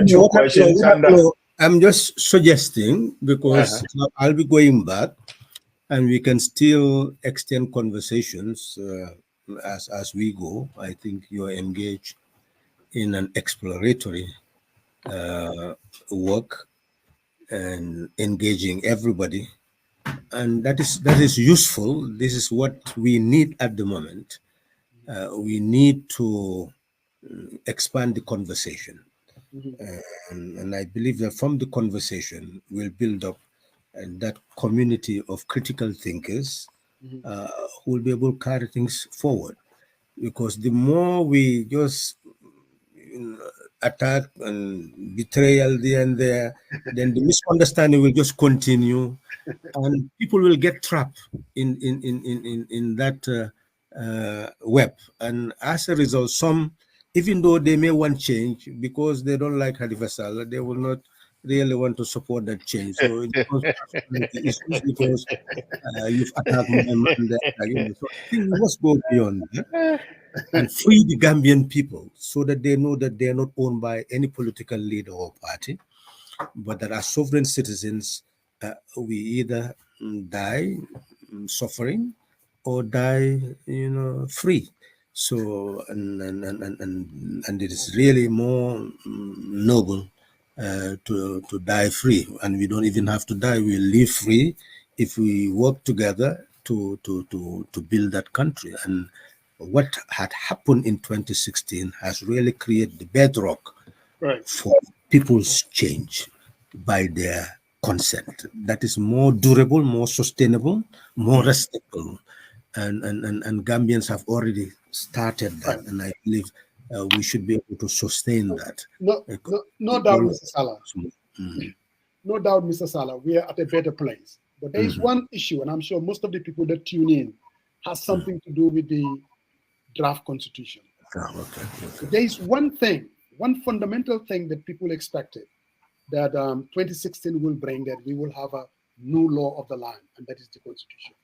two questions. And I'm just suggesting, because I'll be going back, and we can still extend conversations as we go. I think you're engaged in an exploratory work and engaging everybody, and that is useful. This is what we need at the moment. We need to expand the conversation, and I believe that from the conversation we'll build up that community of critical thinkers who will be able to carry things forward. Because the more we just attack and betrayal there and there, then the misunderstanding will just continue, and people will get trapped in that web. And as a result, some, even though they may want change, because they don't like Halifa Sallah, they will not really want to support that change. So it's because you've attacked my man there. So I think we must go beyond that and free the Gambian people, so that they know that they are not owned by any political leader or party, but that as sovereign citizens, we either die suffering or die, free. So and it is really more noble to die free, and we don't even have to die. We live free if we work together to build that country. And what had happened in 2016 has really created the bedrock for people's change by their consent. That is more durable, more sustainable, more respectful. And Gambians have already started that, and I believe we should be able to sustain that. No doubt, Mr. Sallah. No doubt, Mr. Sallah, we are at a better place. But there is one issue, and I'm sure most of the people that tune in has something to do with the draft constitution. There is one thing, one fundamental thing that people expected that 2016 will bring, that we will have a new law of the land, and that is the constitution.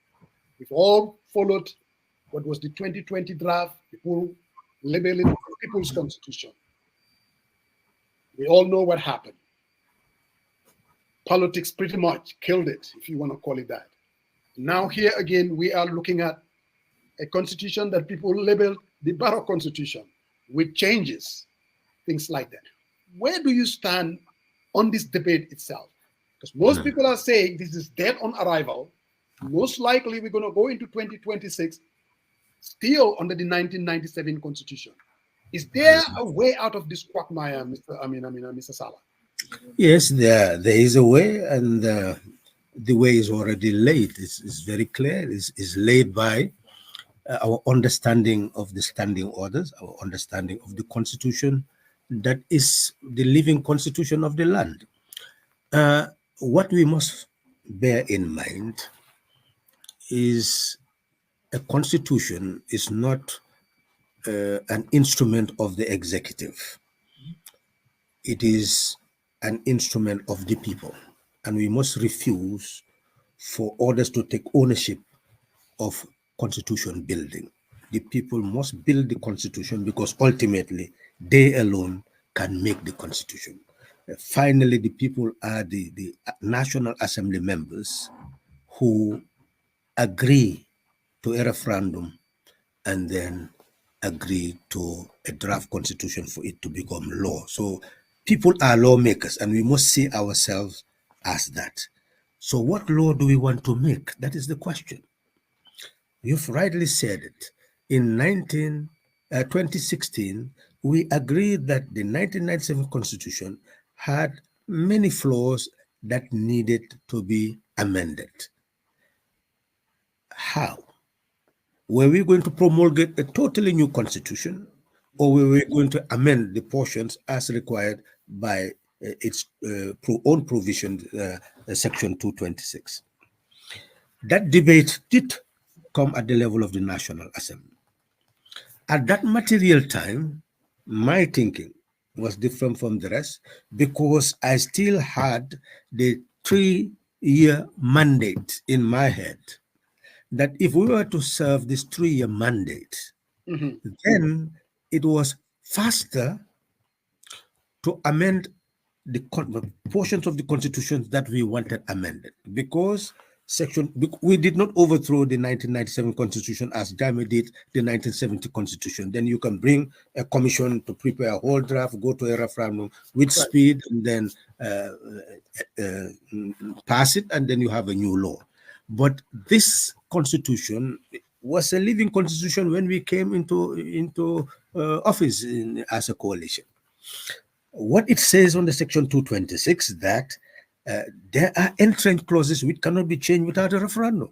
We've all followed what was the 2020 draft. People label it People's Constitution. We all know what happened. Politics pretty much killed it, if you want to call it that. Now here again, we are looking at a constitution that people label the Barrow Constitution, with changes, things like that. Where do you stand on this debate itself? Because most people are saying this is dead on arrival. Most likely we're going to go into 2026 still under the 1997 Constitution. Is there a way out of this quagmire, Mr. Sallah? Yes, there is a way, and the way is already laid. It's very clear. It's laid by our understanding of the standing orders, our understanding of the Constitution, that is the living constitution of the land. What we must bear in mind is a constitution is not an instrument of the executive. It is an instrument of the people, and we must refuse for others to take ownership of constitution building. The people must build the constitution, because ultimately they alone can make the constitution. Finally, the people are the National Assembly members who agree to a referendum and then agree to a draft constitution for it to become law. So people are lawmakers, and we must see ourselves as that. So what law do we want to make? That is the question. You've rightly said it. In 2016, we agreed that the 1997 Constitution had many flaws that needed to be amended. How? Were we going to promulgate a totally new constitution, or were we going to amend the portions as required by its own provision, Section 226? That debate did come at the level of the National Assembly. At that material time, my thinking was different from the rest, because I still had the 3-year mandate in my head, that if we were to serve this 3-year mandate, then it was faster to amend portions of the Constitution that we wanted amended, because we did not overthrow the 1997 Constitution as Gambia did the 1970 Constitution. Then you can bring a commission to prepare a whole draft, go to a referendum with speed, and then pass it, and then you have a new law. But this Constitution was a living Constitution when we came into office as a coalition. What it says on the Section 226 that there are entrenched clauses which cannot be changed without a referendum.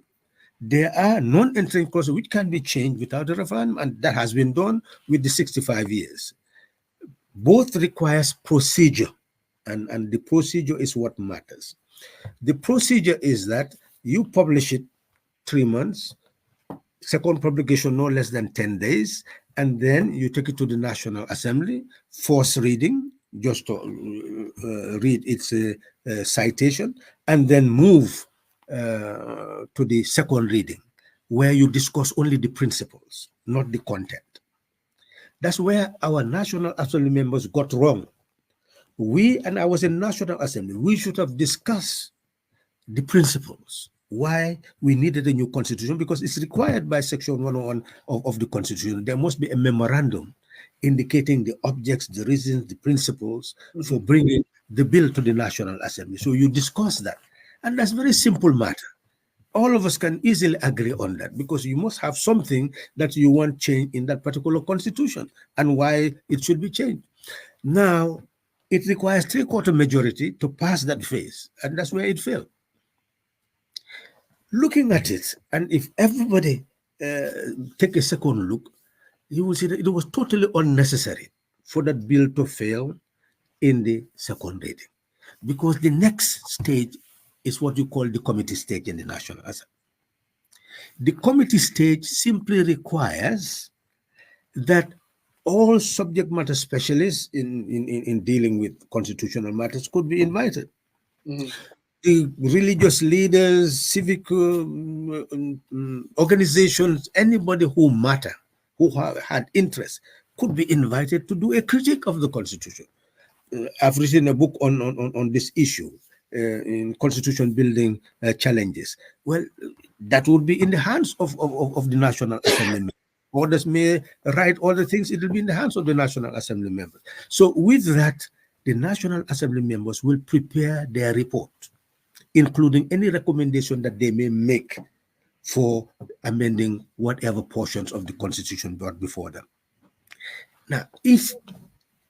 There are non-entrenched clauses which can be changed without a referendum, and that has been done with the 65 years. Both requires procedure, and the procedure is what matters. The procedure is that you publish it 3 months, second publication no less than 10 days, and then you take it to the National Assembly, first reading, just to read its citation, and then move to the second reading, where you discuss only the principles, not the content. That's where our National Assembly members got wrong. And I was in National Assembly, we should have discussed the principles, why we needed a new constitution, because it's required by Section 101 of the Constitution. There must be a memorandum indicating the objects, the reasons, the principles for bringing the bill to the National Assembly. So you discuss that. And that's a very simple matter. All of us can easily agree on that, because you must have something that you want changed in that particular constitution and why it should be changed. Now, it requires 3/4 majority to pass that phase, and that's where it failed. Looking at it, and if everybody take a second look, you will see that it was totally unnecessary for that bill to fail in the second reading, because the next stage is what you call the committee stage in the National Assembly. The committee stage simply requires that all subject matter specialists in dealing with constitutional matters could be invited. The religious leaders, civic organizations, anybody who matter, who had interest, could be invited to do a critique of the Constitution. I've written a book on this issue, in constitution building challenges. Well, that would be in the hands of the National Assembly. Others may write all the things, it will be in the hands of the National Assembly members. So with that, the National Assembly members will prepare their report, including any recommendation that they may make for amending whatever portions of the Constitution brought before them. Now, if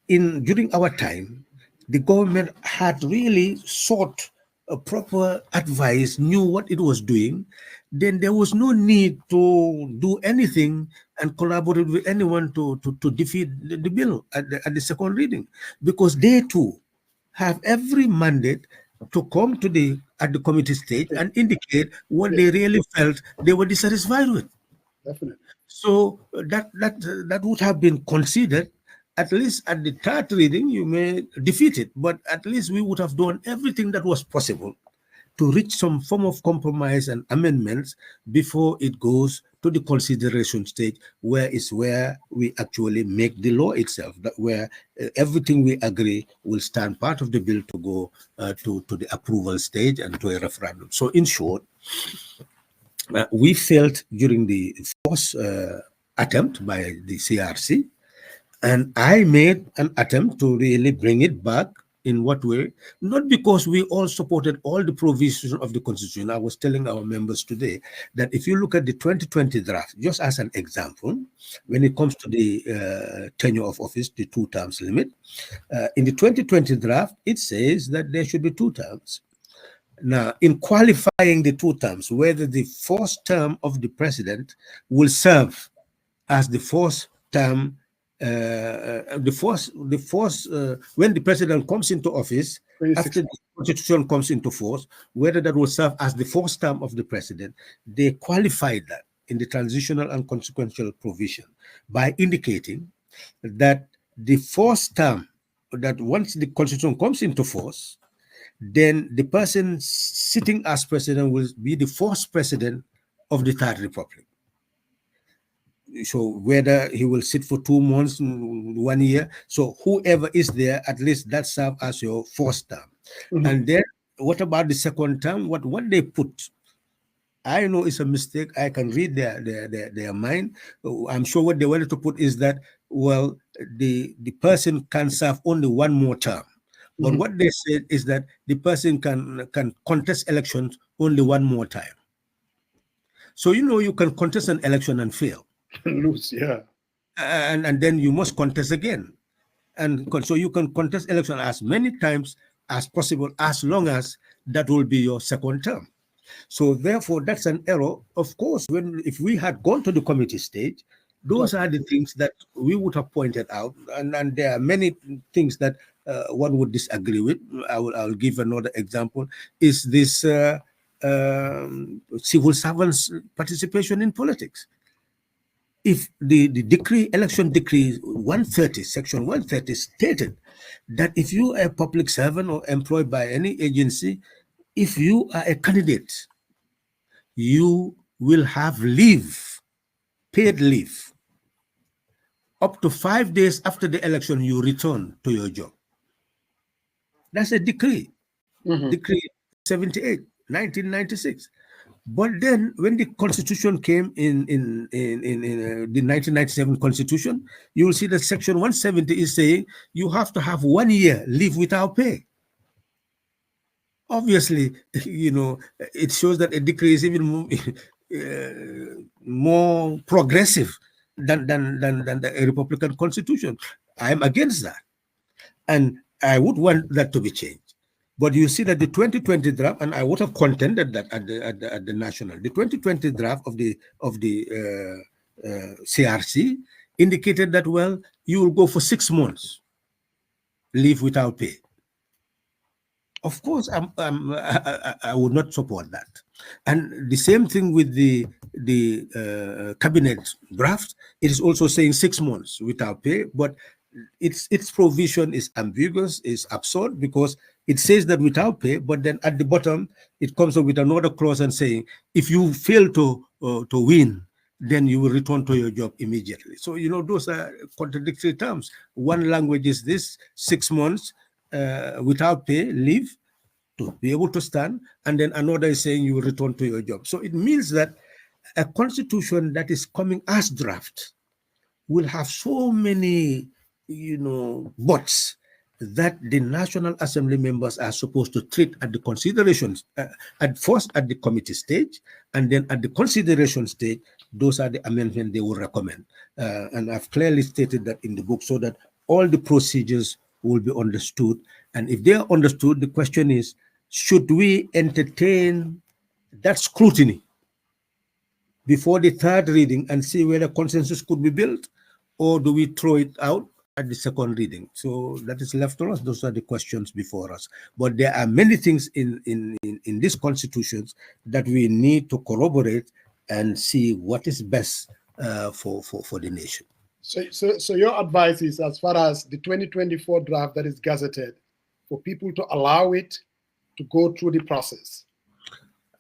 during our time, the government had really sought a proper advice, knew what it was doing, then there was no need to do anything and collaborate with anyone to defeat the bill at the second reading, because they too have every mandate to come to at the committee stage and indicate what they really felt they were dissatisfied with. Definitely. So that would have been considered. At least at the third reading, you may defeat it, but at least we would have done everything that was possible to reach some form of compromise and amendments before it goes to the consideration stage, where we actually make the law itself, where everything we agree will stand part of the bill to go to the approval stage and to a referendum. So in short, we felt during the first attempt by the CRC, and I made an attempt to really bring it back. In what way? Not because we all supported all the provisions of the Constitution. I was telling our members today that if you look at the 2020 draft, just as an example, when it comes to the tenure of office, the 2 terms limit, in the 2020 draft, it says that there should be 2 terms. Now, in qualifying the 2 terms, whether the first term of the president will serve as the first term, when the president comes into office, after the Constitution comes into force, whether that will serve as the first term of the president, they qualified that in the transitional and consequential provision by indicating that the first term, that once the Constitution comes into force, then the person sitting as president will be the first president of the Third Republic. So whether he will sit for 2 months, 1 year, so whoever is there, at least that serve as your first term. And then what about the second term? What they put, I know it's a mistake. I can read their mind. I'm sure what they wanted to put is that, well, the person can serve only one more term. But what they said is that the person can contest elections only one more time. So you can contest an election and fail, Lose, yeah. and then you must contest again, and so you can contest election as many times as possible, as long as that will be your second term. So therefore, that's an error. Of course, if we had gone to the committee stage, those are the things that we would have pointed out, and there are many things that one would disagree with. I'll give another example. Is this civil servants' participation in politics? If the election decree 130, section 130 stated that if you are a public servant or employed by any agency, if you are a candidate, you will have leave, paid leave. Up to 5 days after the election, you return to your job. That's a decree. Decree 78, 1996. But then, when the Constitution came in the 1997 Constitution, you will see that Section 170 is saying you have to have 1 year leave without pay. Obviously, it shows that a decree is even more progressive than the Republican Constitution. I'm against that, and I would want that to be changed. But you see that the 2020 draft, and I would have contended that at the national, the 2020 draft of the CRC indicated that, well, you will go for 6 months leave without pay. Of course, I would not support that. And the same thing with the cabinet draft. It is also saying 6 months without pay, but its provision is ambiguous, is absurd, because it says that without pay, but then at the bottom it comes up with another clause and saying if you fail to win, then you will return to your job immediately. So those are contradictory terms. One language is this 6 months without pay leave to be able to stand, and then another is saying you will return to your job. So it means that a constitution that is coming as draft will have so many buts that the National Assembly members are supposed to treat at the considerations, at first at the committee stage, and then at the consideration stage. Those are the amendments they will recommend. And I've clearly stated that in the book, so that all the procedures will be understood. And if they are understood, the question is, should we entertain that scrutiny before the third reading and see whether consensus could be built, or do we throw it out at the second reading? So that is left to us. Those are the questions before us. But there are many things in these constitutions that we need to corroborate and see what is best for the nation. So your advice is, as far as the 2024 draft that is gazetted, for people to allow it to go through the process?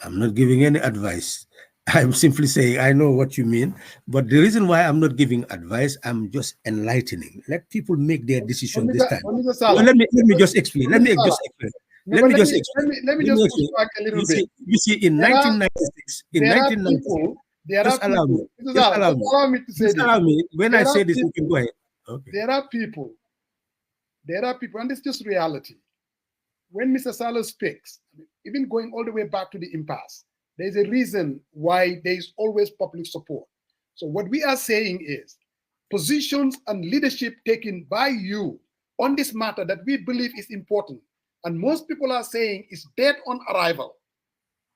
I'm not giving any advice. I'm simply saying I know what you mean, but the reason why I'm not giving advice, I'm just enlightening. Let people make their decision this time. Let me just explain. Let me just explain. Let me just push back a little bit. You see, in 1996, just allow me to say this. When I say this, you can go ahead. Okay. There are people, and it's just reality. When Mr. Sallah speaks, even going all the way back to the impasse, there's a reason why there is always public support. So what we are saying is, positions and leadership taken by you on this matter that we believe is important, and most people are saying is dead on arrival.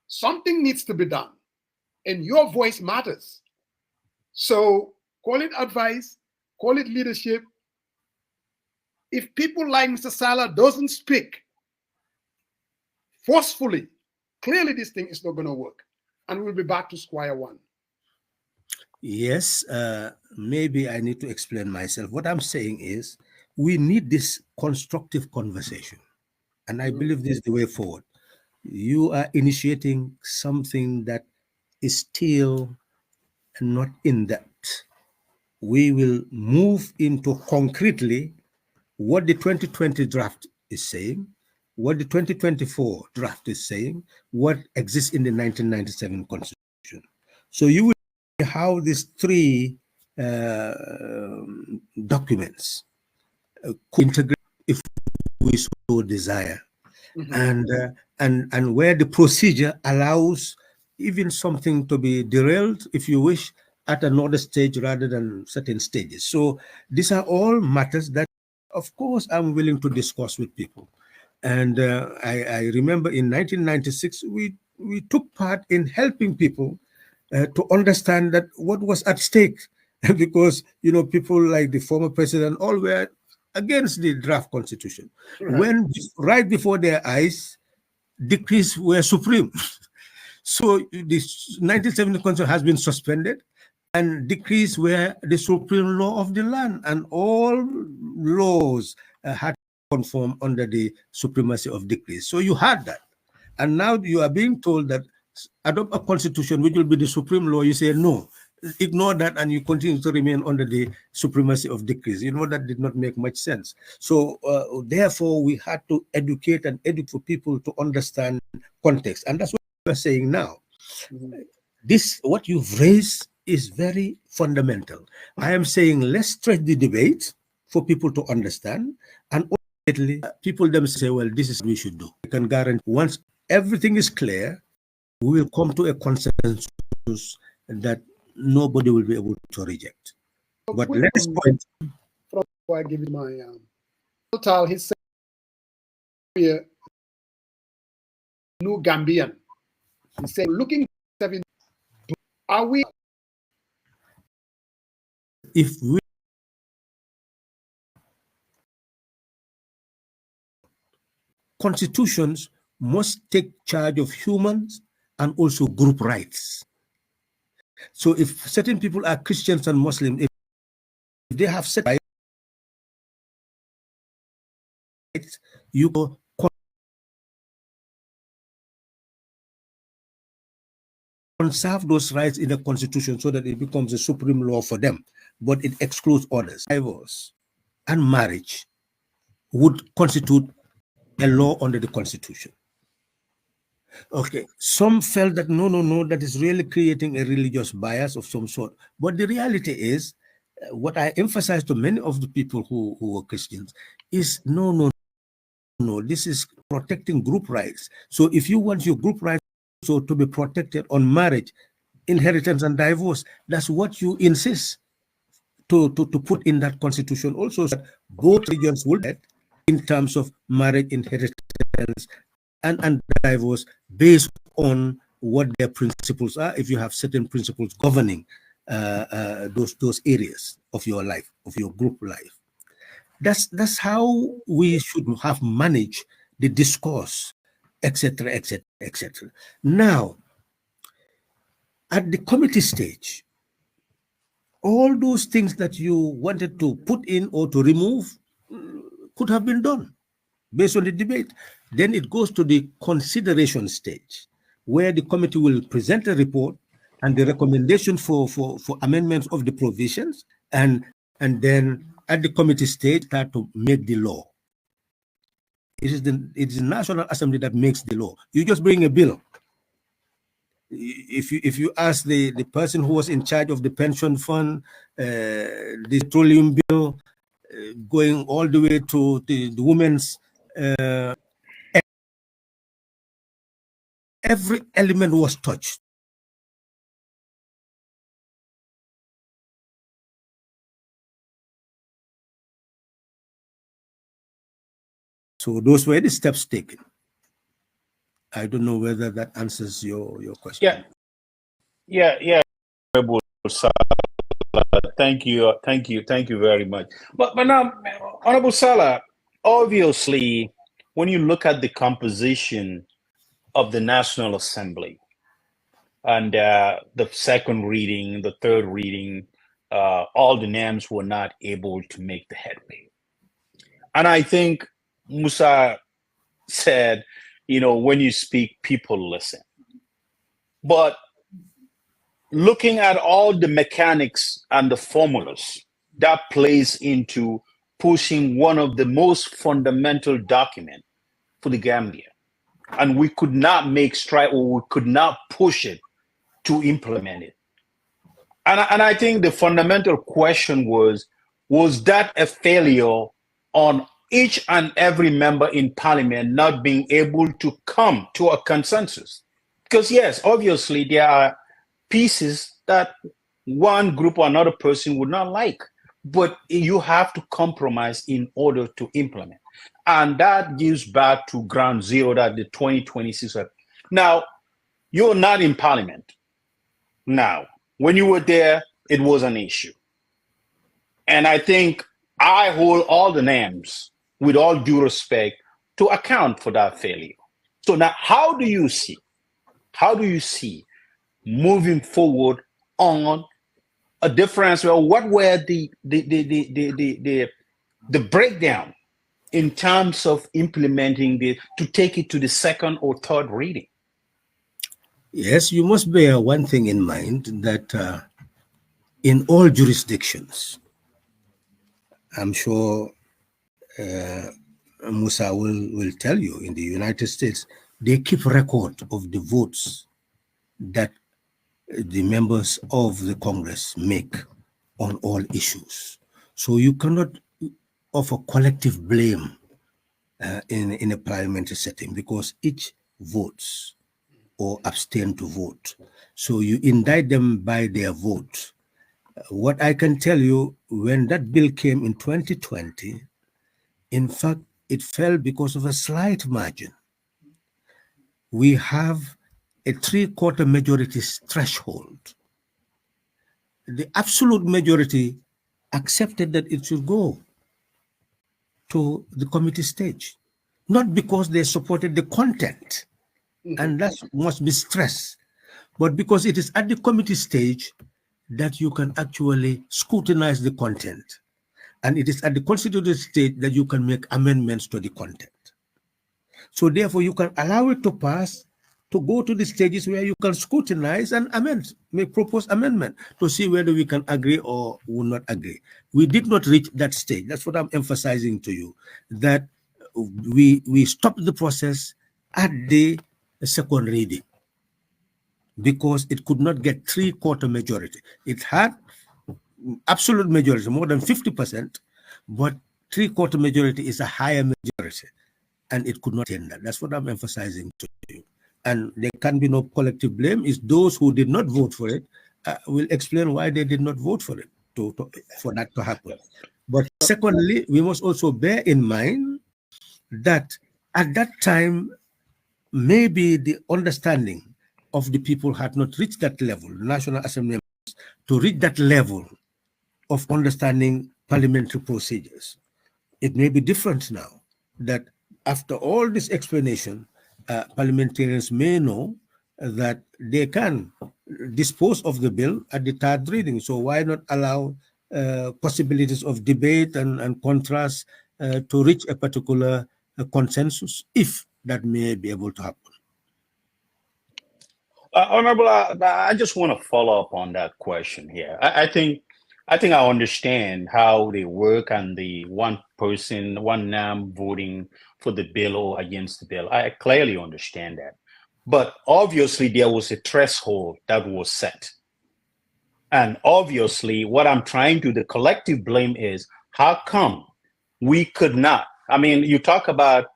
Something needs to be done, and your voice matters. So call it advice, call it leadership. If people like Mr. Sallah doesn't speak forcefully, clearly this thing is not going to work, and we'll be back to square one. Yes, maybe I need to explain myself. What I'm saying is we need this constructive conversation, and I believe this is the way forward. You are initiating something that is still not in depth. we will move into concretely what the 2020 draft is saying, what the 2024 draft is saying, what exists in the 1997 Constitution. So you will see how these three documents could integrate if we so desire, and where the procedure allows even something to be derailed, if you wish, at another stage rather than certain stages. So these are all matters that, of course, I'm willing to discuss with people. And I remember in 1996, we took part in helping people to understand that what was at stake, because people like the former president all were against the draft constitution. When right before their eyes, decrees were supreme. So the 1970 constitution has been suspended, and decrees were the supreme law of the land, and all laws had to conform under the supremacy of decrees. So you had that. And now you are being told that adopt a constitution which will be the supreme law. You say no, ignore that, and you continue to remain under the supremacy of decrees. That did not make much sense. So therefore, we had to educate for people to understand context, and that's what we're saying now. This, what you've raised, is very fundamental. I am saying let's stretch the debate for people to understand, and ultimately people themselves say, well, this is what we should do. I can guarantee once everything is clear, we will come to a consensus that nobody will be able to reject. But let us point. Before I give you my total, he said, new Gambian. He said, looking 7, are we? If we constitutions must take charge of humans and also group rights. So if certain people are Christians and Muslims, if they have set rights, you conserve those rights in the constitution so that it becomes a supreme law for them, but it excludes others. Divorce and marriage would constitute a law under the constitution. Okay, some felt that no, that is really creating a religious bias of some sort. But the reality is, what I emphasize to many of the people who were Christians is no, this is protecting group rights. So if you want your group rights to be protected on marriage, inheritance, and divorce, that's what you insist to put in that constitution also, so that both regions will get in terms of marriage, inheritance, and divorce based on what their principles are, if you have certain principles governing those areas of your life, of your group life. That's how we should have managed the discourse, etc., etc., etc. Now, at the committee stage, all those things that you wanted to put in or to remove could have been done based on the debate. Then it goes to the consideration stage, where the committee will present a report and the recommendation for amendments of the provisions, and then at the committee stage start to make the law. It's the National Assembly that makes the law. You just bring a bill. If you ask the person who was in charge of the pension fund, the petroleum bill, going all the way to the women's, every element was touched. So those were the steps taken. I don't know whether that answers your question. Yeah. Thank you very much. But now, Honorable Sallah, obviously, when you look at the composition of the National Assembly and the second reading, the third reading, all the names were not able to make the headway. And I think Musa said, when you speak, people listen. But looking at all the mechanics and the formulas that plays into pushing one of the most fundamental documents for the Gambia. And we could not make stride, or we could not push it to implement it. And I think the fundamental question was that a failure on each and every member in parliament not being able to come to a consensus? Because yes, obviously there are pieces that one group or another person would not like, but you have to compromise in order to implement. And that gives back to ground zero, that the 2026. Now, you're not in parliament. Now, when you were there, it was an issue. And I think I hold all the names, with all due respect, to account for that failure. So now, how do you see moving forward on a difference? Well, what were the breakdown in terms of implementing to take it to the second or third reading? Yes, you must bear one thing in mind, that in all jurisdictions, I'm sure Musa will tell you, in the United States, they keep record of the votes that the members of the Congress make on all issues. So you cannot offer collective blame in a parliamentary setting, because each votes or abstain to vote. So you indict them by their vote. What I can tell you, when that bill came in 2020, in fact, it fell because of a slight margin. We have a 3/4 majority threshold. The absolute majority accepted that it should go to the committee stage, not because they supported the content, and that must be stressed, but because it is at the committee stage that you can actually scrutinize the content. And it is at the constitutive stage that you can make amendments to the content. So therefore, you can allow it to pass, to go to the stages where you can scrutinize and amend, make propose amendment to see whether we can agree or will not agree. We did not reach that stage. That's what I'm emphasizing to you, that we stopped the process at the second reading, because it could not get 3/4 majority. It had absolute majority, more than 50%, but 3/4 majority is a higher majority, and it could not attain that. That's what I'm emphasizing to you. And there can be no collective blame. It's those who did not vote for it will explain why they did not vote for it, for that to happen. But secondly, we must also bear in mind that at that time, maybe the understanding of the people had not reached that level, National Assembly members, to reach that level of understanding parliamentary procedures. It may be different now, that after all this explanation, parliamentarians may know that they can dispose of the bill at the third reading. So why not allow possibilities of debate and contrast to reach a particular consensus, if that may be able to happen? Honorable, I just want to follow up on that question here. I think I understand how they work, and the one person, one name voting for the bill or against the bill. I clearly understand that. But obviously, there was a threshold that was set. And obviously, what I'm trying to, the collective blame is, how come we could not? I mean, you talk about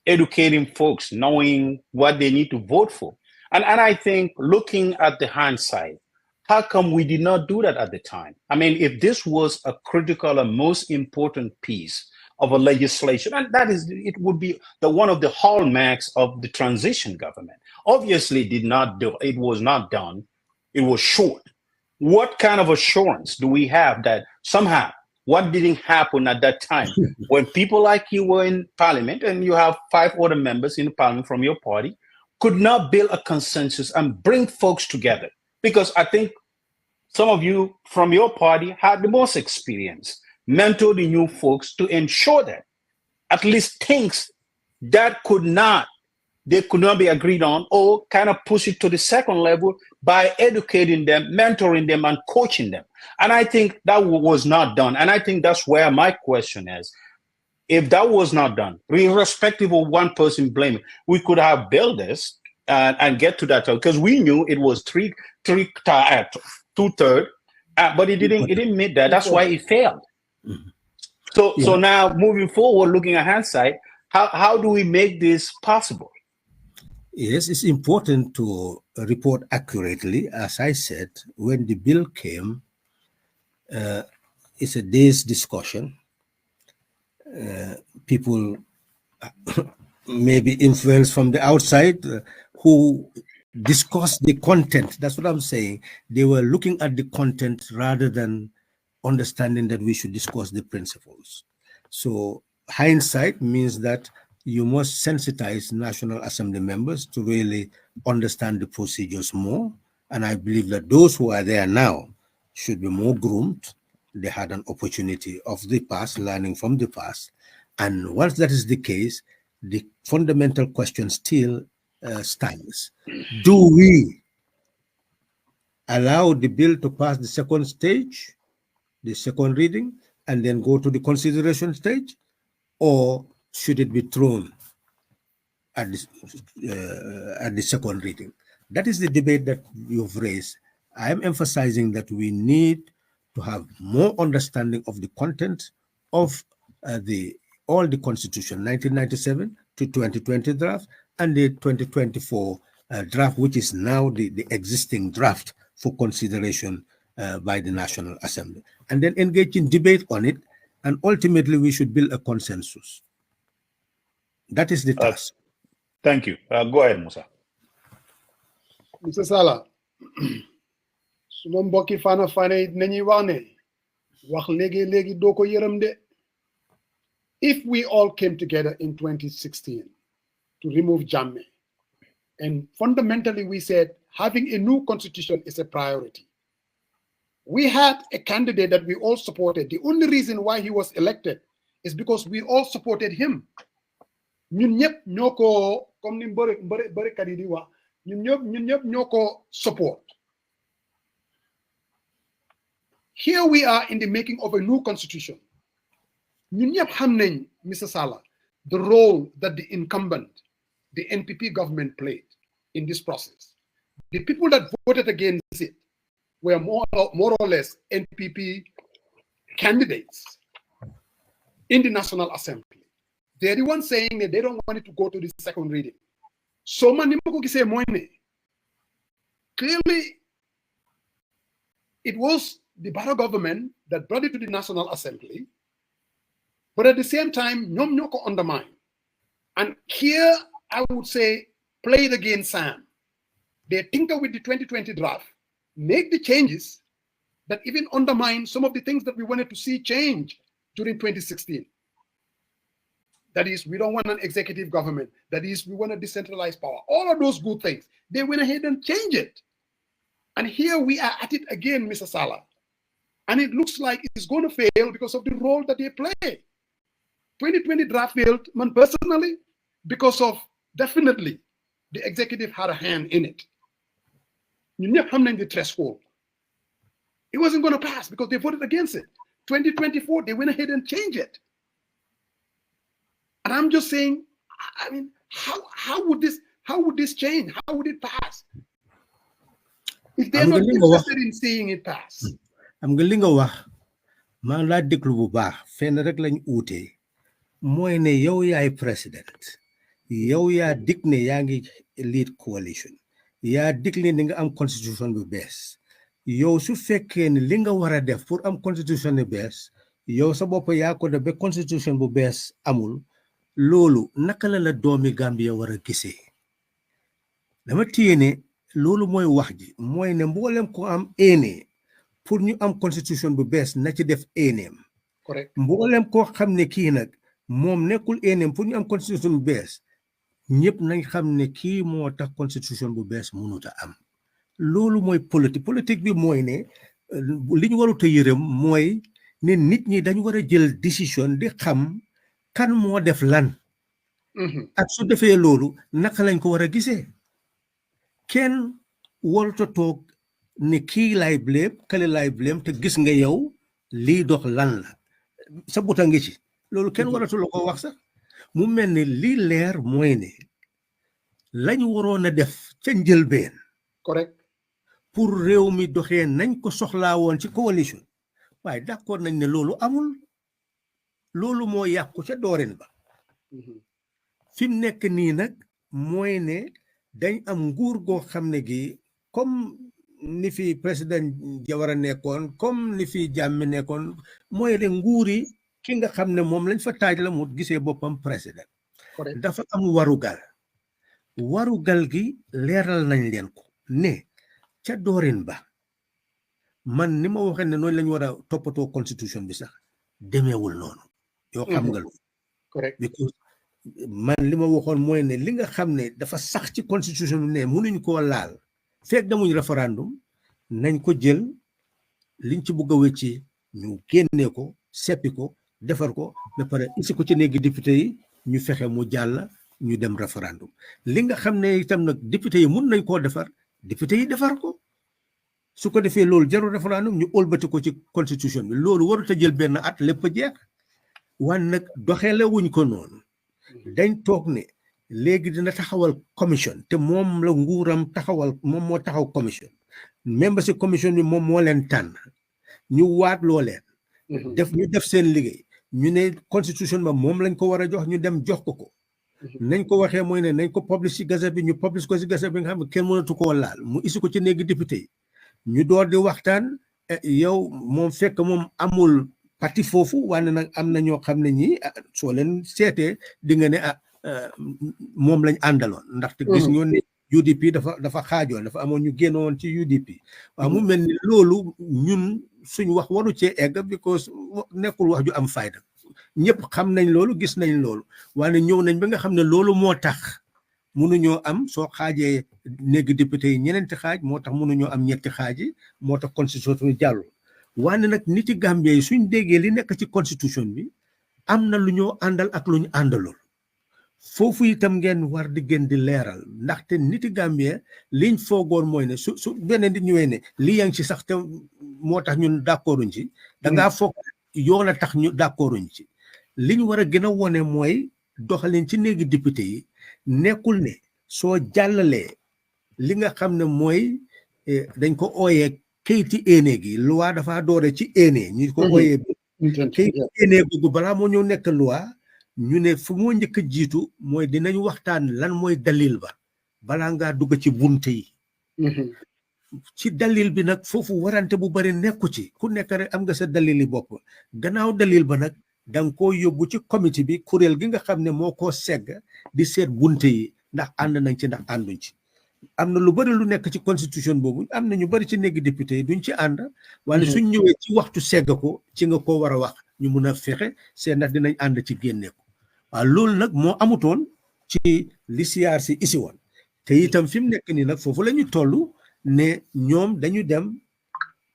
educating folks, knowing what they need to vote for. And I think, looking at the hindsight, how come we did not do that at the time? I mean, if this was a critical and most important piece of a legislation, and that is, it would be one of the hallmarks of the transition government. Obviously, did not do it. Was not done. It was short. What kind of assurance do we have that somehow what didn't happen at that time when people like you were in parliament, and you have 5 other members in parliament from your party, could not build a consensus and bring folks together? Because I think some of you from your party had the most experience, mentor the new folks to ensure that at least things that could not they could not be agreed on, or kind of push it to the second level by educating them, mentoring them, and coaching them. And I think that was not done. And I think that's where my question is. If that was not done, irrespective of one person blaming, we could have built this and get to that, because we knew it was two-thirds, but it didn't meet that. That's why it failed. So now moving forward, looking at hindsight, how do we make this possible? Yes, it's important to report accurately. As I said, when the bill came, it's a day's discussion. People may be influenced from the outside who discuss the content. That's what I'm saying. They were looking at the content rather than understanding that we should discuss the principles. So hindsight means that you must sensitize National Assembly members to really understand the procedures more. And I believe that those who are there now should be more groomed. They had an opportunity of the past, learning from the past. And once that is the case, the fundamental question still stands. Do we allow the bill to pass the second stage, the second reading, and then go to the consideration stage? Or should it be thrown at the second reading? That is the debate that you've raised. I am emphasizing that we need to have more understanding of the content of all the Constitution, 1997 to 2020 draft, and the 2024 draft, which is now the existing draft for consideration by the National Assembly, and then engage in debate on it, and ultimately we should build a consensus. That is the task. Thank you. Go ahead, Musa. Mr. Sallah, suma mbokki fana nañuy wax ne wax léegi doo ko yërëm de. If we all came together in 2016 to remove Jammeh, and fundamentally we said having a new constitution is a priority. We had a candidate that we all supported. The only reason why he was elected is because we all supported him. Ñun ñëpp ñoko comme ni mbare kat yi di wax ñun ñëpp ñoko support. Here we are in the making of a new constitution. Ñun ñëpp xam nañ, Mr. Sallah, the role that the incumbent, the NPP government played in this process. The people that voted against it were more or less NPP candidates in the National Assembly. They're the ones saying that they don't want it to go to the second reading. So clearly, it was the Barrow government that brought it to the National Assembly, but at the same time, ñom ñoko undermine. And here, I would say, play the game Sam. They tinker with the 2020 draft, make the changes that even undermine some of the things that we wanted to see change during 2016. That is, we don't want an executive government. That is, we want a decentralized power. All of those good things, they went ahead and changed it. And here we are at it again, Mr. Sallah. And it looks like it's going to fail because of the role that they play. 2020 draft failed, man, personally, because of definitely the executive had a hand in it. You never have the threshold. It wasn't going to pass because they voted against it. 2024, they went ahead and changed it. And I'm just saying, I mean, how would this change? How would it pass? If they're not interested in seeing it pass. I'm going to wax man la déglu bu baax fenn rek lañ uuté mooy ne yow yaay president yow yaa dig ne yaa ngi lead coalition yaa dig ne nga am constitution bu bees yow su fekkee ne li nga war a def pour am constitution bu bees yow sa bopp yaa ko def ba constitution bu bees amul loolu naka la doomi Gambia war a gisee dama téye ne loolu mooy wax ji mooy ne mboolem ko am éene pour ñu am constitution bu bees na ci def éeneem correct mboolem koo xam ne kii nag moom nekkul éeneem pour ñu am constitution bu bees ñëpp nañ xam ne kii moo tax constitution bu bees mënut a am loolu mooy politique bi mooy ne li ñu warut a yërëm mooy ne nit ñi dañu war a jël décision di xam kan moo def lan ak su defee loolu naka lañ ko war a gisee kenn warut a toog ne kii laay blame kale laay blame te gis nga yow lii dox lan la sa buta ngi ci loolu kenn waratu la ko wax sax mu mel ni lii leer mooy ne lañ waroon a def ca njëlbeen correct pour réew mi doxee nañ ko soxlaa woon ci coalition waaye d'accord nañ ne loolu amul loolu moo yàqu ca doorin ba fi mu nekk nii nag mooy ne dañ am nguur goo xam ne gi comme ni fi président Jawara nekkoon comme ni fi Jammeh nekkoon mooy ne nguuri ki nga xam ne moom lañ fa taaj la mu gisee boppam président dafa am warugal gi leeral nañ leen ko ne ca doorin ba man ni ma waxee ne noonu lañ war a toppatoo constitution bi sax demeewul noonu yoo xam nga lu because man li ma waxoon mooy ne li nga xam ne dafa sax ci constitution bi ne mënuñ koo laal fekk damuñ référendum nañ ko jël liñ ci bëgg a wecci ñu génnee ko seppi ko defar ko ba pare isi ko ci néegi député yi ñu fexe mu jàll ñu dem référendum li nga xam ne itam nag député yi mun nañ koo defar député yi defar ko su ko defee loolu jarul référendum ñu ëlbati ko ci constitution bi loolu warut a jël benn at lépp a jeex wan nag doxeele wuñ ko noonu dañ toog ne léegi dina taxawal commission te moom la nguuram taxawal moom moo taxaw commission même si commission bi moom moo leen tànn ñu waat loo leen ñu def seen liggéey ñu ne constitution ba moom lañ ko war a jox ñu dem jox ko nañ ko waxee mooy ne nañ ko publish ci gazette bi ñu publish ko ci gazette bi nga xam ne kenn mënatu koo laal mu isi ko ci néegi député yi ñu door di waxtaan yow moom fekk moom amul parti foofu waaye nag am na ñoo xam ne ñi soo leen seetee di nga ne moom lañ àndaloon ndaxte gis ñoon ne UDP dafa xaajoon dafa amoon ñu génnoon ci UDP waaw mu mel ni loolu ñun suñ wax waru cee egg because nekkul wax ju am fayda ñëpp xam nañ loolu gis nañ loolu waaye ñëw nañ ba nga xam ne loolu moo tax mënuñoo am soo xaajee néegi député yi ñeneenti xaaj moo tax mënuñoo am ñetti xaaj yi moo tax constitution bi jàllu waaye nag niti Gambie yi suñ déggee li nekk ci constitution bi am na lu ñoo àndal ak lu ñu àndalul foofu itam ngeen war di gën di leeral ndaxte niti Gambie liñ foogoon mooy ne su beneen di ñëwee ne li yang ci sax te moo tax ñun d'accorduñ ci dangaa foog yoon a tax ñu d'accorduñ ci liñ war a gën a wone mooy doxalin ci néegi député yi nekkul ne soo jàllalee li nga xam ne mooy dañ ko ooyee kayiti éene gi loi dafa doore ci éene ñu ko ooyee kayiti éene googu balaa moo ñëw nekk loi ñu ne fu moo njëkk a jiitu mooy dinañ waxtaan lan mooy dalil ba balaa ngaa dugg ci bunte yi ci dalil bi nag foofu warante bu bari nekku ci ku nekk rek am nga sa dalili bopp gannaaw dalil ba nag danga koo yóbbu ci comité bi kuréel gi nga xam ne moo koo segg di seet bunte yi ndax ànd nañ ci ndax ànduñ ci am na lu bari lu nekk ci constitution boobu am na ñu bari ci néegi député yi duñ ci ànd wala suñ ñëwee ci waxtu segg ko ci nga ko war a wax ñu mun a fexe seet ndax dinañ ànd ci génne ko waaw loolu nag moo amutoon ci li CRC isi woon te itam fi mu nekk nii nag foofu la ñu toll ne ñoom dañu dem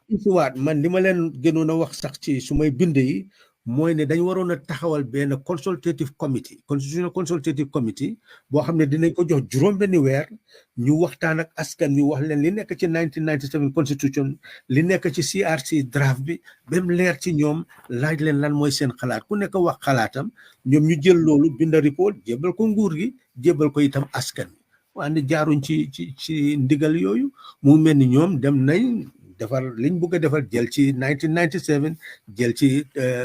isiwaat man li ma leen gënoon a wax sax ci su may bind yi mooy ne dañu waroon a taxawal benn consultative committee constitutional consultative committee boo xam ne dinañ ko jox juróom-benni weer ñu waxtaan ak askan wi wax leen li nekk ci 1997 constitution li nekk ci CRC draft bi ba mu leer ci ñoom laaj leen lan mooy seen xalaat ku nekk wax xalaatam ñoom ñu jël loolu bind report jébal ko nguur gi jébal ko itam askan wi wante jaaruñ ci ndigal yooyu mu mel ni ñoom dem nañ defar liñ bëgg a defar jël ci 1997 jël ci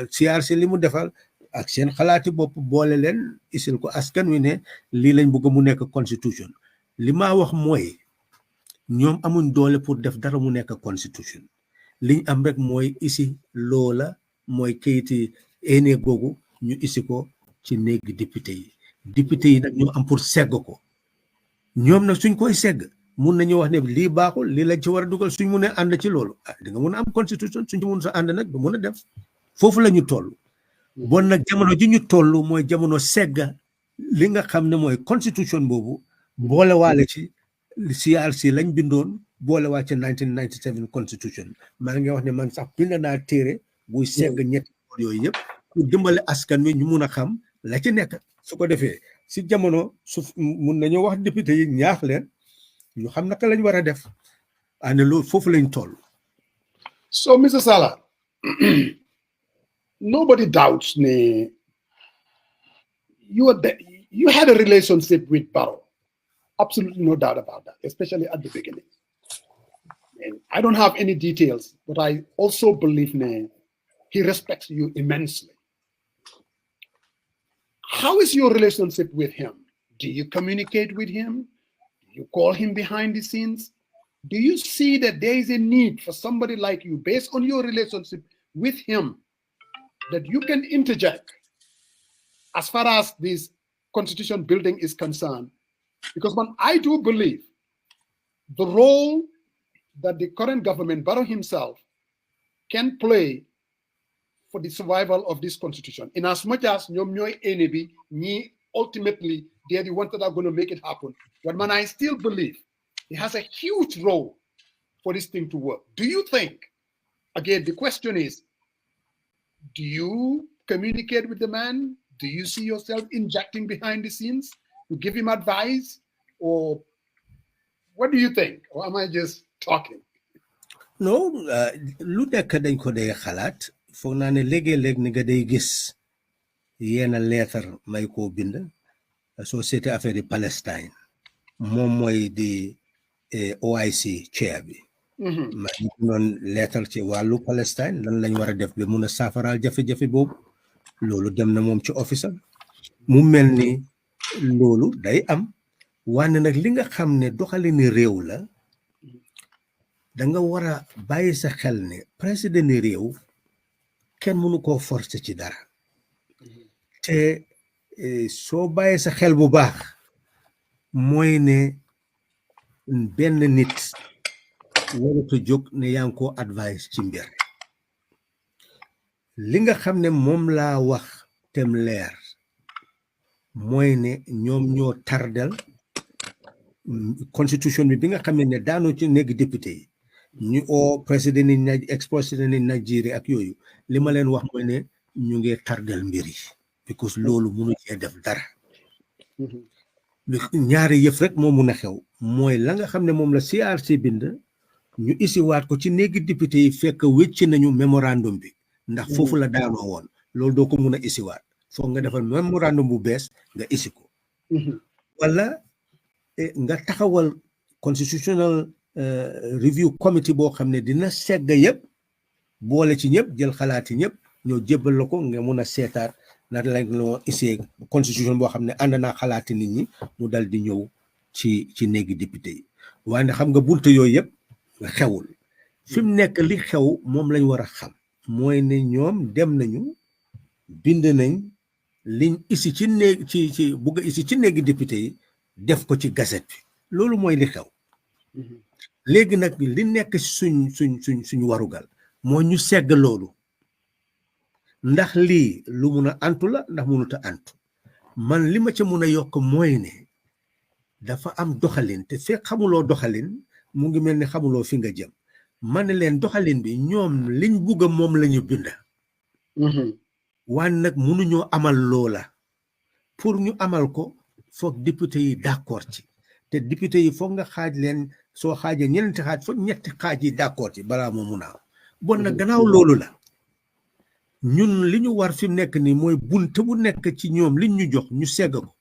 CRC li mu defal ak seen xalaati bopp boole leen isil ko askan wi ne lii lañ bëgg mu nekk constitution li ma wax mooy ñoom amuñ doole pour def dara mu nekk constitution liñ am rek mooy isi loola mooy kayiti ene googu ñu isi ko ci néegi député yi nag ñoo am pour segg ko ñoom nag suñ koy segg mun nañu wax ne lii baaxul lii lañ ci war a dugal suñ mun a ànd ci loolu di nga mun a am constitution suñ ci mun sa ànd nag du mun a def foofu la ñu toll bon nag jamono ji ñu toll mooy jamono segga li nga xam ne mooy constitution boobu boole waale ci CRC lañ bindoon boole waa ci 1997 constitution maa ngi wax ne man sax bind naa téere buy segg ñetti yooyu yëpp pour dimbale askan wi ñu mun a xam la ci nekk su ko defee si jamono su mun nañu wax député yi ñaax leen ñu xam naka lañ war a def ane loolu foofu lañ toll. So Mr. Sallah, nobody doubts you had a relationship with Barrow. Absolutely no doubt about that, especially at the beginning. And I don't have any details, but I also believe he respects you immensely. How is your relationship with him? Do you communicate with him? Do you call him behind the scenes? Do you see that there is a need for somebody like you, based on your relationship with him, that you can interject as far as this constitution building is concerned? Because I do believe the role that the current government, Barrow himself, can play for the survival of this constitution, in as much as ultimately they're the ones that are going to make it happen. But I still believe he has a huge role for this thing to work. Do you think, again, the question is, do you communicate with the man? Do you see yourself injecting behind the scenes to give him advice? Or what do you think? Or am I just talking? No, lu nekk dañ ko day xalaat foog naa ne léegi-léeg ni nga day gis yenn leetar may koo bind société affaire de Palestine moom mooy di OIC chair bi ma noon leetar ci wàllu Palestine lan lañ war a def ba mun a saafaraal jafe-jafe boobu loolu dem na moom ci office am mu mel ni loolu day am wànne nag li nga xam ne doxalini réew la danga war a bàyyi sa xel ne président ni réew kenn mënu koo forcer ci dara te soo bàyyi sa xel bu baax mooy ne benn nit waratu jóg ne yaa ngi ko advice ci mbir li nga xam ne moom laa wax tem leer mooy ne ñoom ñoo tardel constitution bi nga xam ne daanoo ci nekk député yi ñu oo président ni ex-président ni Nigeria ak yooyu li ma leen wax mooy ne ñu ngi tardel mbir yi because loolu mënu cee def dara ñaari yëf rek moo mun a xew mooy la nga xam ne moom la CRC bind ñu isiwaat ko ci néegi député yi fekk wécc nañu mémorandum bi ndax foofu la daanoo woon loolu doo ko mun a isiwaat foog nga defal mémorandum bu bees nga isi ko wala nga taxawal constitutional review committee boo xam ne dina segg yëpp boole ci ñëpp jël xalaati ñëpp ñoo jébbal la ko nga mun a seetaat na lañ loo isee constitution boo xam ne ànd naa xalaati nit ñi mu dal di ñëw ci néegi député yi waaye xam nga bunte yooyu yëpp xewul fi mu nekk li xew moom lañ war a xam mooy ne ñoom dem nañu bind nañ liñ isi ci néeg ci bugg a isi ci néegi député yi def ko ci gazette bi loolu mooy li xew léegi nag li nekk suñ warugal moo ñu segg loolu ndax lii lu mun a antu la ndax munut a antu man li ma ca mun a yokk mooy ne dafa am doxalin te fekk xamuloo doxalin mu ngi mel ni xamuloo fi nga jëm man ne leen doxalin bi ñoom liñ bugg a moom la ñu binda waan nag mënuñoo amal loola pour ñu amal ko foog député yi d'accord ci te député yi foog nga xaaj leen soo xaajee ñeenti xaaj foog ñetti xaaj yi d'accord ci balaa moo mun a am bon nag gannaaw loolu la ñun li ñu war fi mu nekk nii mooy bunte bu nekk ci ñoom liñ ñu jox ñu segg ko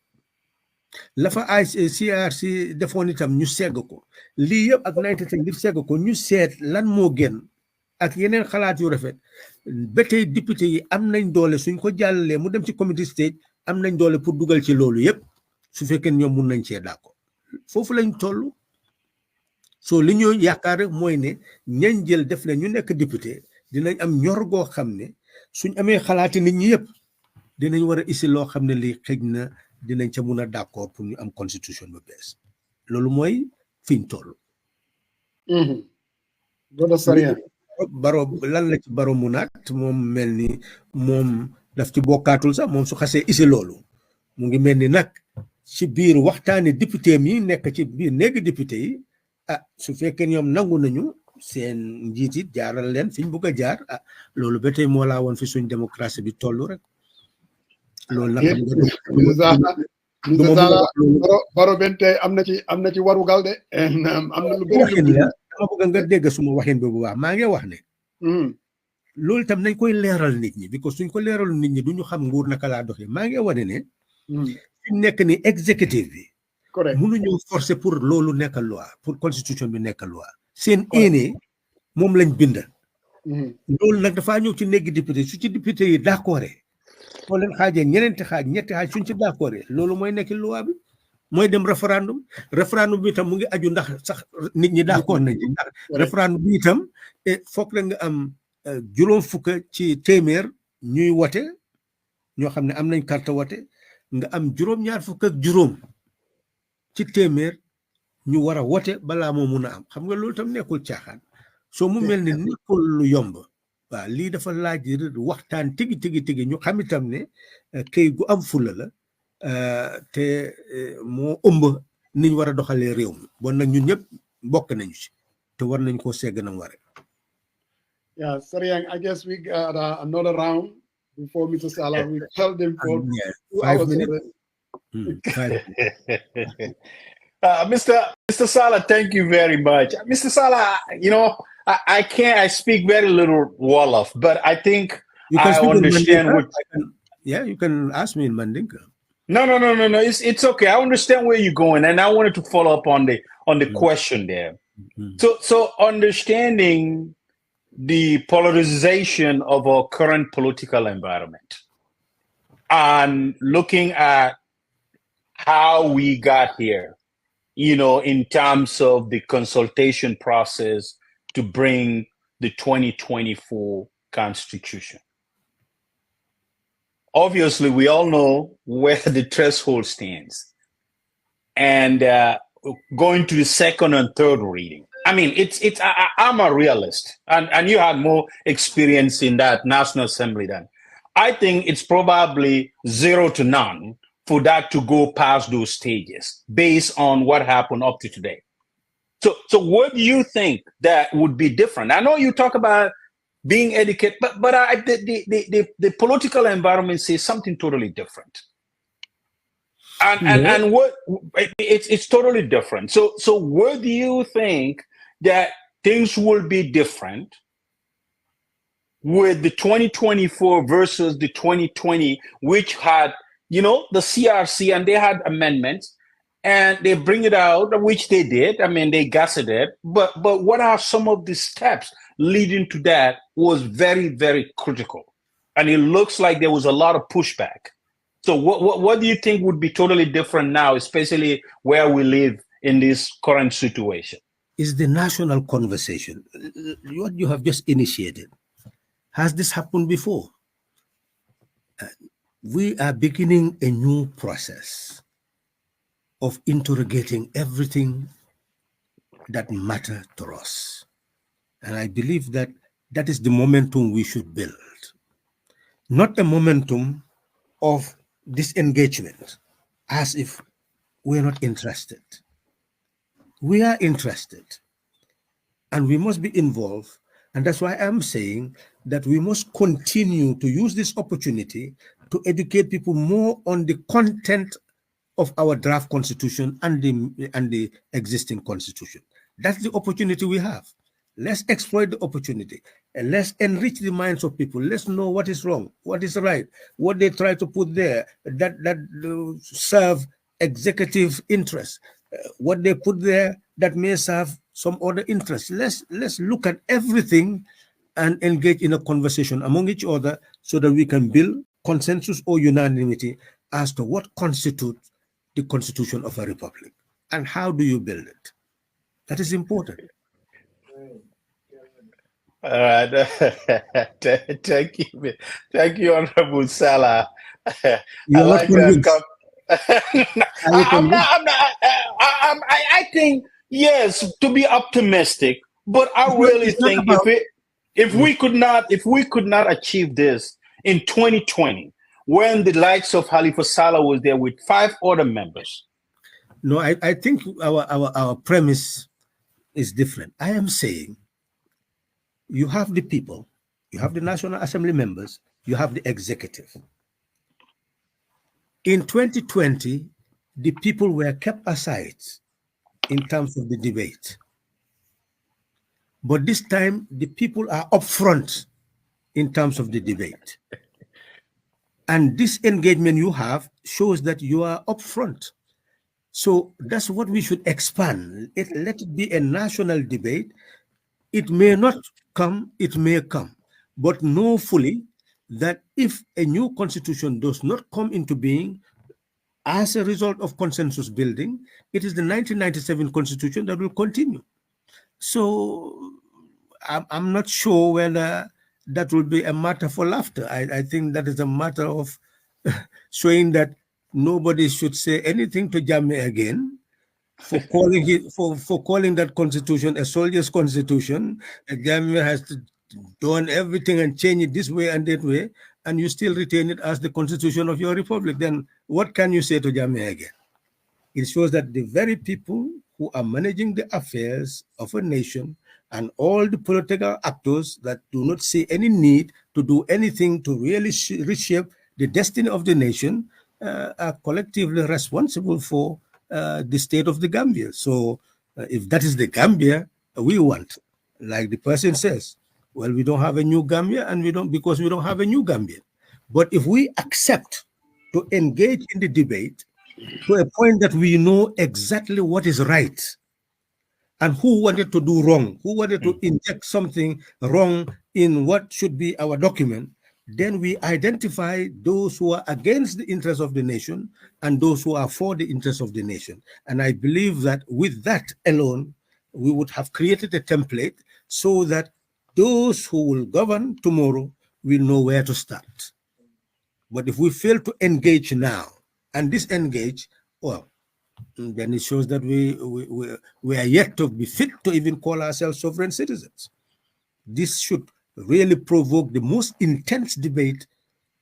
la fa ay CRC defoon itam ñu segg ko lii yëpp ak 93 ngir segg ko ñu seet lan moo gën ak yeneen xalaat yu rafet ba tey député yi am nañ doole suñ ko jàllalee mu dem ci committee stage am nañ doole pour dugal ci loolu yëpp su fekkee ñoom mun nañ cee d'accord foofu lañ toll soo li ñu yaakaar rek mooy ne ñañ jël def leen ñu nekk député dinañ am ñor goo xam ne suñ amee xalaati nit ñi yëpp dinañ war a isi loo xam ne lii xëj na dinañ ca mun a d'accord pour ñu am constitution bu bees loolu mooy fiñ toll. Baro lan la ci Baro mu naat moom mel ni moom daf ci bokkaatul sax moom su xasee isi loolu mu ngi mel ni nag ci biir waxtaani député mi nekk ci biir néegi député yi su fekkee ñoom nangu nañu seen njiit it jaaral leen fi ñu bëgg a jaar loolu ba tey moo laa woon fi suñ démocratie bi toll rek loolu nag Mr. Sallah, baro bente am na ci warugal de and am na lu bëri lu dama bëgg nga dégg suma waxin bi bu baax maa ngi wax ne loolu tam nañ koy leeral nit ñi because suñ ko leeralu nit ñi duñu xam nguur naka laa doxee maa ngi wane ne fi mu nekk ni exécutif bi mënuñoo forcer pour loolu nekk loi pour constitution bi nekk loi seen éene moom lañ bind loolu nag dafaa ñëw ci néggi député su ci député yi d'accord soo leen xaajee ñeneenti xaaj ñetti xaaj suñ ci d'accord loolu mooy nekk loi bi mooy dem référendum bi itam mu ngi aju ndax sax nit ñi d'accord nañ ci ndax référendum bi itam foog la nga am juróom fukk ci téeméer ñuy wote ñoo xam ne am nañ carte wote nga am juróom-ñaar fukk ak juróom ci téeméer ñu war a wote balaa moo mun a am xam nga loolu tam nekkul caaxaan soo mu mel ne nekkul lu yomb waaw lii dafa laaj waxtaan tigi ñu xam itam ne kay gu am fulla la te moo ëmb niñ war a doxalee réew mi bon nag ñun ñëpp bokk nañu ci te war nañ koo segg na ware yeah, Sariang, I guess we got another round before Mr. Sallah. We held him for 5 minutes. 5 minutes. Mr. Sallah, thank you very much. Mr. Sallah, you know, I speak very little Wolof, but I think I understand what. You can ask me in Mandinka. No. It's okay. I understand where you're going, and I wanted to follow up on the question there. So understanding the polarization of our current political environment and looking at how we got here, you know, in terms of the consultation process to bring the 2024 Constitution. Obviously, we all know where the threshold stands. And going to the second and third reading. I mean, I'm a realist, and you had more experience in that National Assembly than I think it's probably 0 to none for that to go past those stages based on what happened up to today. So what do you think that would be different? I know you talk about being educated, but the political environment says something totally different. And what it's totally different. So where do you think that things will be different with the 2024 versus the 2020, which had, you know, the CRC and they had amendments and they bring it out, which they did. I mean, they gassed it. But what are some of the steps leading to that was very, very critical. And it looks like there was a lot of pushback. So what do you think would be totally different now, especially where we live in this current situation? Is the national conversation. What you have just initiated. Has this happened before? We are beginning a new process of interrogating everything that matters to us. And I believe that that is the momentum we should build. Not a momentum of disengagement, as if we're not interested. We are interested, and we must be involved. And that's why I'm saying that we must continue to use this opportunity to educate people more on the content of our draft constitution and the existing constitution. That's the opportunity we have. Let's exploit the opportunity and let's enrich the minds of people. Let's know what is wrong, what is right, what they try to put there that serve executive interests, what they put there that may serve some other interests. Let's look at everything and engage in a conversation among each other so that we can build consensus or unanimity as to what constitutes the constitution of a republic and how do you build it. That is important. All right. Thank you, Honorable Sallah. I like that. I think, yes, to be optimistic, but I really think if we could not achieve this in 2020, when the likes of Halifa Sallah was there with 5 other members. No, I think our premise is different. I am saying you have the people, you have the National Assembly members, you have the executive. In 2020, the people were kept aside in terms of the debate. But this time, the people are upfront in terms of the debate. And this engagement you have shows that you are upfront. So that's what we should expand. Let it be a national debate. It may not come, it may come. But know fully that if a new constitution does not come into being as a result of consensus building, it is the 1997 constitution that will continue. So I'm not sure whether that will be a matter for laughter. I think that is a matter of showing that nobody should say anything to Jammeh again for calling that constitution a soldier's constitution. Jammeh has done everything and change it this way and that way, and you still retain it as the constitution of your republic. Then what can you say to Jammeh again? It shows that the very people who are managing the affairs of a nation and all the political actors that do not see any need to do anything to really reshape the destiny of the nation are collectively responsible for the state of the Gambia. So if that is the Gambia we want, like the person says, well, we don't have a new Gambia, and we don't have a new Gambia. But if we accept to engage in the debate to a point that we know exactly what is right and who wanted to do wrong, who wanted to inject something wrong in what should be our document, then we identify those who are against the interests of the nation and those who are for the interests of the nation. And I believe that with that alone, we would have created a template so that those who will govern tomorrow will know where to start. But if we fail to engage now and disengage, well, then it shows that we are yet to be fit to even call ourselves sovereign citizens. This should really provoke the most intense debate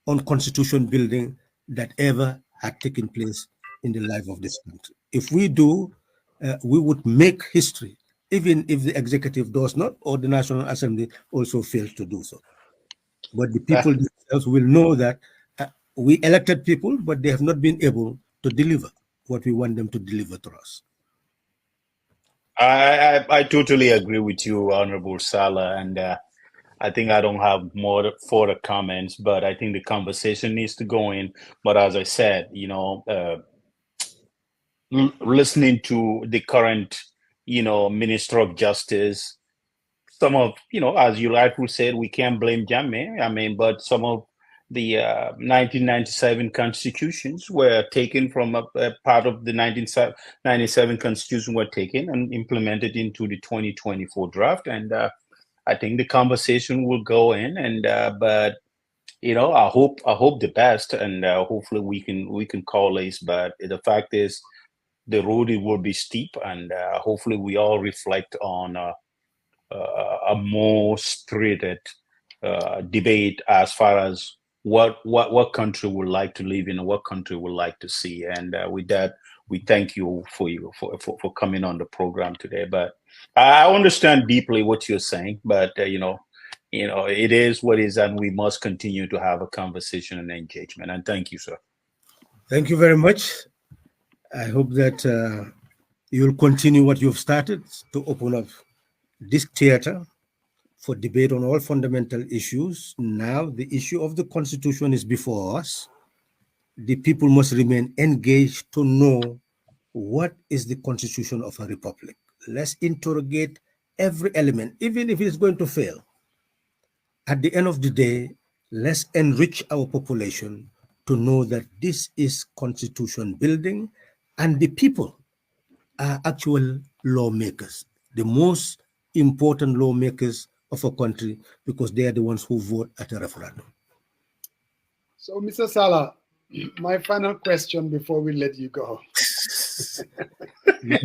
on constitution building that ever had taken place in the life of this country. If we do, we would make history, even if the executive does not, or the National Assembly also fails to do so. But the people themselves will know that we elected people, but they have not been able to deliver what we want them to deliver to us. I totally agree with you, Honorable Sallah, and I think I don't have more further comments, but I think the conversation needs to go in. But as I said, listening to the current, Minister of Justice, some of, as you rightfully said, we can't blame Jammeh. I mean, but some of the 1997 constitutions were taken from a part of the 1997 constitution were taken and implemented into the 2024 draft. And I think the conversation will go in, and but I hope the best, and hopefully we can coalesce. But the fact is, the road will be steep, and hopefully we all reflect on a more spirited debate as far as what country would like to live in and what country would like to see. And with that, we thank you for coming on the program today. But I understand deeply what you're saying, but it is what it is, and we must continue to have a conversation and engagement. And thank you, sir. Thank you very much. I hope that you'll continue what you've started to open up this theater for debate on all fundamental issues. Now, the issue of the Constitution is before us. The people must remain engaged to know what is the Constitution of a republic. Let's interrogate every element, even if it's going to fail. At the end of the day, let's enrich our population to know that this is constitution building, and the people are actual lawmakers, the most important lawmakers of a country, because they are the ones who vote at a referendum. So, Mr. Sallah, my final question before we let you go.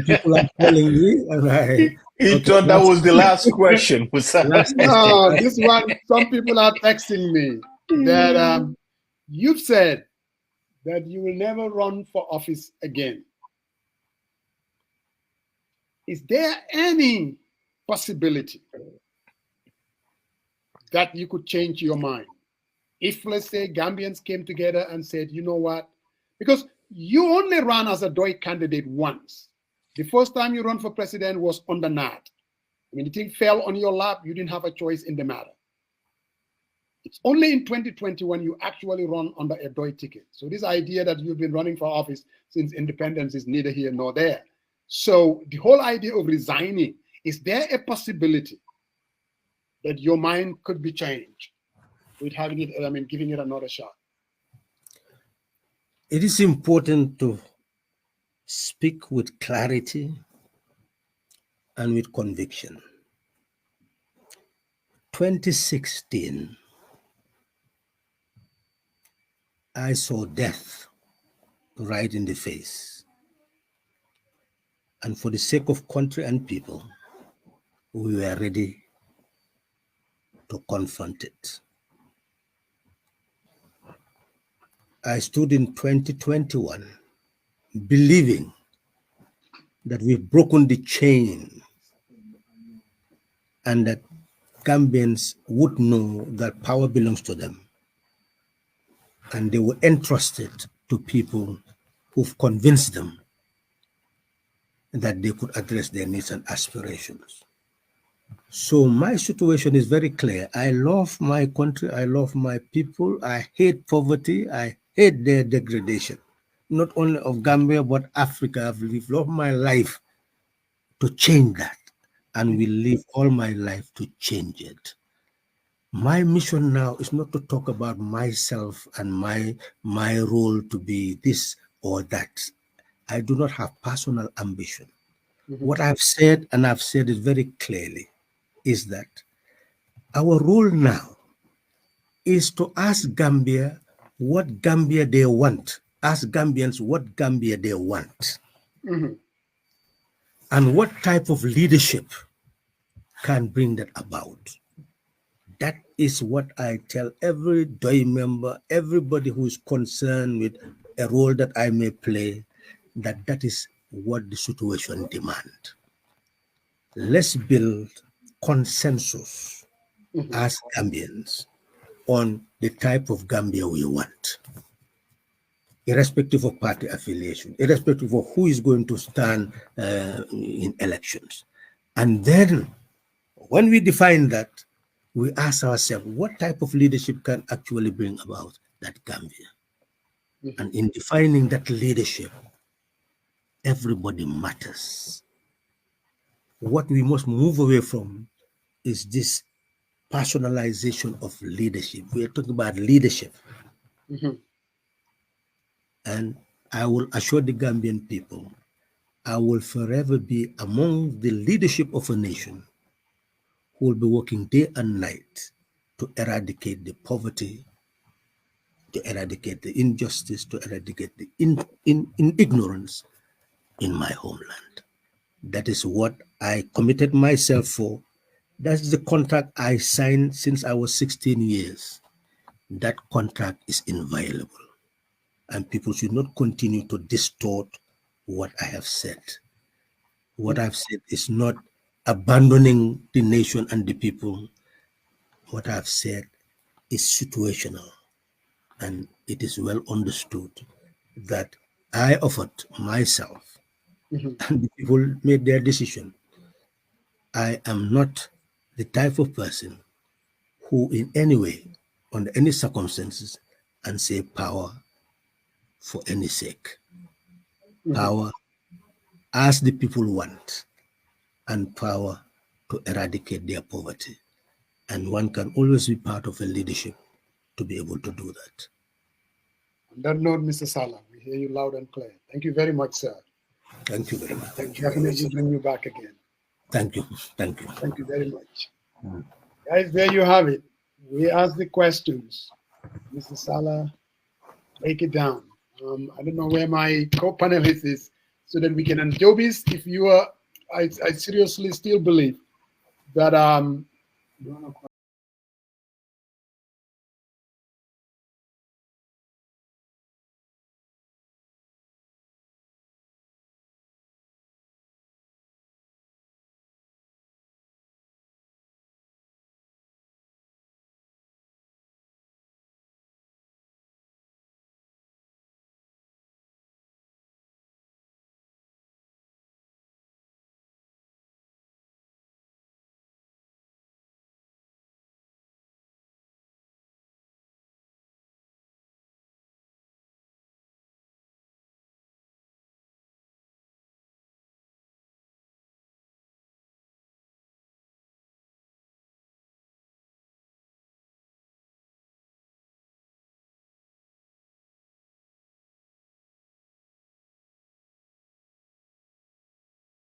People are calling me, and he thought that was the last question. No, this one, some people are texting me that you've said that you will never run for office again. Is there any possibility that you could change your mind? If, let's say, Gambians came together and said, you know what? Because you only ran as a DOI candidate once. The first time you run for president was on the NAD. I mean, the thing fell on your lap. You didn't have a choice in the matter. It's only in 2020 when you actually run under a DOI ticket. So this idea that you've been running for office since independence is neither here nor there. So the whole idea of resigning, is there a possibility that your mind could be changed with having it, I mean, giving it another shot? It is important to speak with clarity and with conviction. 2016, I saw death right in the face. And for the sake of country and people, we were ready to confront it. I stood in 2021 believing that we've broken the chain and that Gambians would know that power belongs to them, and they were entrusted to people who've convinced them that they could address their needs and aspirations. So my situation is very clear. I love my country, I love my people, I hate poverty, I hate their degradation, not only of Gambia, but Africa. I've lived all my life to change that, and will live all my life to change it. My mission now is not to talk about myself and my role to be this or that. I do not have personal ambition. What I've said, and I've said it very clearly, is that our role now is to ask Gambia what Gambia they want. Ask Gambians what Gambia they want. And what type of leadership can bring that about. That is what I tell every DOI member, everybody who is concerned with a role that I may play, that is what the situation demands. Let's build consensus as Gambians on the type of Gambia we want, irrespective of party affiliation, irrespective of who is going to stand in elections. And then when we define that, we ask ourselves, what type of leadership can actually bring about that Gambia? And in defining that leadership, everybody matters. What we must move away from is this personalization of leadership. We are talking about leadership. And I will assure the Gambian people, I will forever be among the leadership of a nation who will be working day and night to eradicate the poverty, to eradicate the injustice, to eradicate the ignorance in my homeland. That is what I committed myself for. That's the contract I signed since I was 16 years. That contract is inviolable. And people should not continue to distort what I have said. What I've said is not abandoning the nation and the people. What I've said is situational. And it is well understood that I offered myself and the people made their decision. I am not the type of person who in any way, under any circumstances, and say power for any sake. Power as the people want, and power to eradicate their poverty. And one can always be part of a leadership to be able to do that. On that note, Mr. Sallah, we hear you loud and clear. Thank you very much, sir. Thank you very much. Thank you. Definitely bring you back again. Thank you. Thank you. Thank you very much. Guys, there you have it. We asked the questions. Mr. Sallah, break it down. I don't know where my co-panelist is, so that we can, and Jobis, if you are, I seriously still believe that